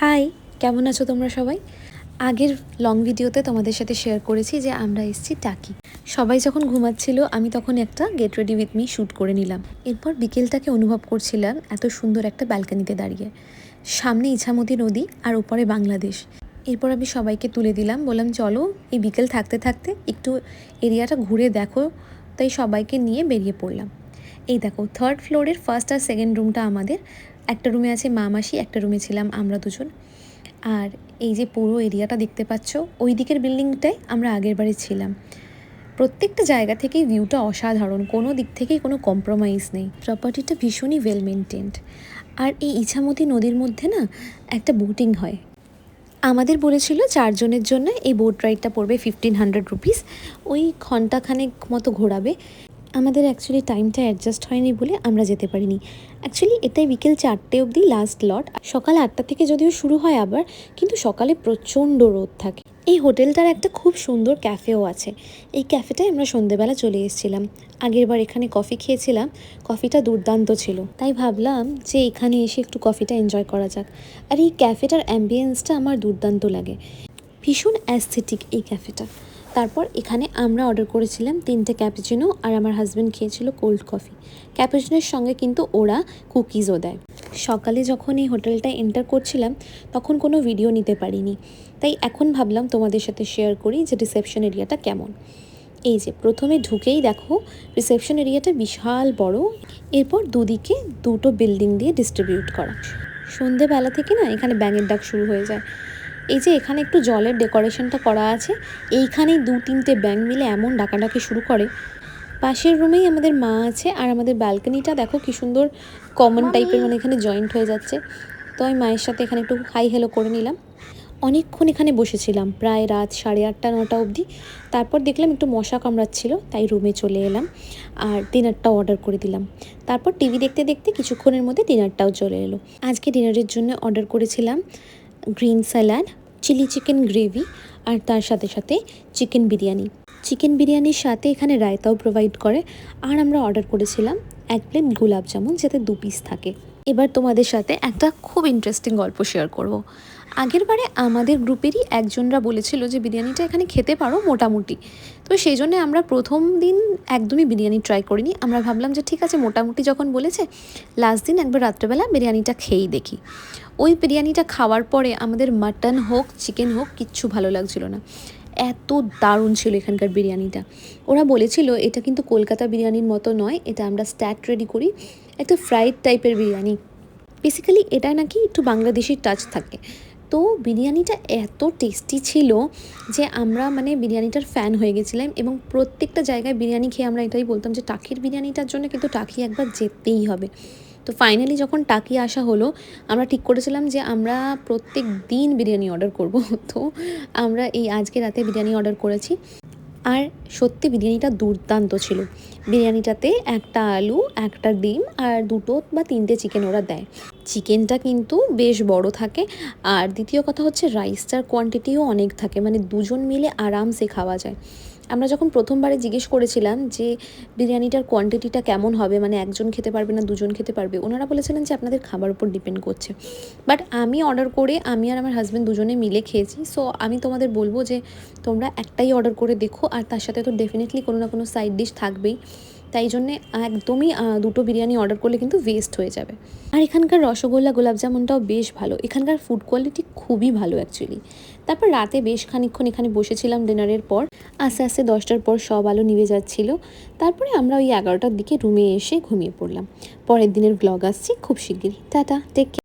High, কেমন আছো তোমরা সবাই? আগের লং ভিডিওতে তোমাদের সাথে শেয়ার করেছি যে আমরা এসেছি টাকি। সবাই যখন ঘুমাচ্ছিল আমি তখন একটা get ready with me shoot করে নিলাম। এরপর বিকেলটাকে অনুভব করছিলাম এত সুন্দর একটা ব্যালকানিতে দাঁড়িয়ে। সামনে ইছামতি নদী আর ওপরে বাংলাদেশ। এরপর আমি সবাইকে তুলে দিলাম, বললাম চলো এই বিকেল থাকতে থাকতে একটু এরিয়াটা ঘুরে দেখো। তাই সবাইকে নিয়ে বেরিয়ে পড়লাম। এই দেখো, 3rd ফ্লোরের ফার্স্ট আর সেকেন্ড রুমটা আমাদের। একটা রুমে আছে মা মাসি, একটা রুমে ছিলাম আমরা দুজন। আর এই যে পুরো এরিয়াটা দেখতে পাচ্ছ, ওই দিকের বিল্ডিংটায় আমরা আগের বারে ছিলাম। প্রত্যেকটা জায়গা থেকেই ভিউটা অসাধারণ, কোনো দিক থেকেই কোনো কম্প্রোমাইজ নেই। প্রপার্টিটা ভীষণই ওয়েল মেনটেন্ড। আর এই ইছামতি নদীর মধ্যে না একটা বোটিং হয়। আমাদের বলেছিল 4 জনের জন্য এই বোট রাইডটা পড়বে 1500 রুপিস। ওই ঘন্টাখানেক মতো ঘোরাবে। আমাদের অ্যাকচুয়ালি টাইমটা অ্যাডজাস্ট হয়নি বলে আমরা যেতে পারিনি। অ্যাকচুয়ালি এটাই বিকেল 4টে অবধি লাস্ট লট। সকাল 8টা থেকে যদিও শুরু হয় আবার, কিন্তু সকালে প্রচণ্ড রোদ থাকে। এই হোটেলটার একটা খুব সুন্দর ক্যাফেও আছে। এই ক্যাফেটায় আমরা সন্ধেবেলা চলে এসেছিলাম। আগেরবার এখানে কফি খেয়েছিলাম, কফিটা দুর্দান্ত ছিল। তাই ভাবলাম যে এখানে এসে একটু কফিটা এনজয় করা যাক। আর এই ক্যাফেটার অ্যাম্বিয়েন্সটা আমার দুর্দান্ত লাগে, ভীষণ অ্যাস্থেটিক এই ক্যাফেটা। তারপর এখানে আমরা অর্ডার করেছিলাম 3টে ক্যাপুচিনো, আর আমার হাজব্যান্ড খেয়েছিল কোল্ড কফি। ক্যাপুচিনোর সঙ্গে কিন্তু ওরা কুকিজও দেয়। সকালে যখন এই হোটেলটায় এন্টার করছিলাম তখন কোনো ভিডিও নিতে পারিনি, তাই এখন ভাবলাম তোমাদের সাথে শেয়ার করি যে রিসেপশন এরিয়াটা কেমন। এই যে প্রথমে ঢুকেই দেখো রিসেপশন এরিয়াটা বিশাল বড়। এরপর দুদিকে দুটো বিল্ডিং দিয়ে ডিস্ট্রিবিউট করা। সন্ধেবেলা থেকে না এখানে ব্যাঙের ডাক শুরু হয়ে যায়। এই যে এখানে একটু জলের ডেকোরেশনটা করা আছে, এইখানেই 2-3টে ব্যাঙ মিলে এমন ডাকাডাকি শুরু করে। পাশের রুমেই আমাদের মা আছে, আর আমাদের ব্যালকনিটা দেখো কি সুন্দর কমন টাইপের, মানে এখানে জয়েন্ট হয়ে যাচ্ছে। তো আমি মায়ের সাথে এখানে একটু হাই হ্যালো করে নিলাম। অনেকক্ষণ এখানে বসেছিলাম, প্রায় রাত 8:30-9টা অবধি। তারপর দেখলাম একটু মশা কামড়াচ্ছিল, তাই রুমে চলে এলাম আর ডিনারটাও অর্ডার করে দিলাম। তারপর টিভি দেখতে দেখতে কিছুক্ষণের মধ্যে ডিনারটাও চলে এলো। আজকে ডিনারের জন্য অর্ডার করেছিলাম green salad, chilli chicken gravy, আর তার সাথে সাথে চিকেন বিরিয়ানি। চিকেন বিরিয়ানির সাথে এখানে রায়তাও প্রোভাইড করে। আর আমরা অর্ডার করেছিলাম 1 প্লেট গোলাপ জামুন, যাতে 2 পিস থাকে। এবার তোমাদের সাথে একটা খুব ইন্টারেস্টিং গল্প শেয়ার করব। আগের বারে আমাদের গ্রুপেরই একজনরা বলেছিল যে বিরিয়ানিটা এখানে খেতে পারো মোটামুটি। তো সেই জন্য আমরা প্রথম দিন একদমই বিরিয়ানি ট্রাই করিনি। আমরা ভাবলাম যে ঠিক আছে, মোটামুটি যখন বলেছে, লাস্ট দিন একবার রাত্রেবেলা বিরিয়ানিটা খেয়েই দেখি। ওই বিরিয়ানিটা খাওয়ার পরে আমাদের মাটন হোক চিকেন হোক কিচ্ছু ভালো লাগছিল না। এত দারুণ ছিল এখানকার বিরিয়ানিটা। ওরা বলেছিল এটা কিন্তু কলকাতা বিরিয়ানির মতো নয়, এটা আমরা স্ট্যাট রেডি করি, একটা ফ্রাইড টাইপের বিরিয়ানি। বেসিক্যালি এটা নাকি একটু বাংলাদেশি টাচ থাকে। তো বিরিয়ানিটা এত টেস্টি ছিল যে আমরা মানে বিরিয়ানিটার ফ্যান হয়ে গেছিলাম, এবং প্রত্যেকটা জায়গায় বিরিয়ানি খেয়ে আমরা এটাই বলতাম যে টাকির বিরিয়ানিটার জন্য কিন্তু টাকি একবার যেতেই হবে। তো ফাইনালি যখন টাকি আসা হলো, আমরা ঠিক করেছিলাম যে আমরা প্রত্যেক দিন বিরিয়ানি অর্ডার করব। তো আমরা এই আজকে রাতে বিরিয়ানি অর্ডার করেছি। আর সত্যি বিরিয়ানিটা দুর্দান্ত ছিল। বিরিয়ানিটাতে একটা আলু, একটা ডিম আর 2 বা 3টে চিকেন ওরা দেয়। চিকেনটা কিন্তু বেশ বড় থাকে। আর দ্বিতীয় কথা হচ্ছে রাইসটার কোয়ান্টিটিও অনেক থাকে, মানে 2জন মিলে আরামসে খাওয়া যায়। আমরা যখন প্রথমবারে জিজ্ঞেস করেছিলাম যে বিরিয়ানিটার কোয়ান্টিটিটা কেমন হবে, মানে একজন খেতে পারবে না 2জন খেতে পারবে, ওনারা বলেছিলেন যে আপনাদের খাবার উপর ডিপেন্ড করছে। বাট আমি অর্ডার করে আমি আর আমার হাজব্যান্ড দুজনে মিলে খেয়েছি। সো আমি তোমাদের বলবো যে তোমরা একটাই অর্ডার করে দেখো, আর তার সাথে তো ডেফিনেটলি কোনো না কোনো সাইড ডিশ থাকবেই। তাই জন্যে একদমই 2টো বিরিয়ানি অর্ডার করলে কিন্তু ওয়েস্ট হয়ে যাবে। আর এখানকার রসগোল্লা গোলাপ জামুনটাও বেশ ভালো। এখানকার ফুড কোয়ালিটি খুবই ভালো অ্যাকচুয়ালি। তারপর রাতে বেশ খানিকক্ষণ এখানে বসেছিলাম ডিনারের পর। আস্তে আস্তে 10টার পর সব আলো নিভে যাচ্ছিল। তারপরে আমরা ওই 11টার দিকে রুমে এসে ঘুমিয়ে পড়লাম। পরের দিনের ব্লগ আসছে খুব শিগগিরই। Tata, take care.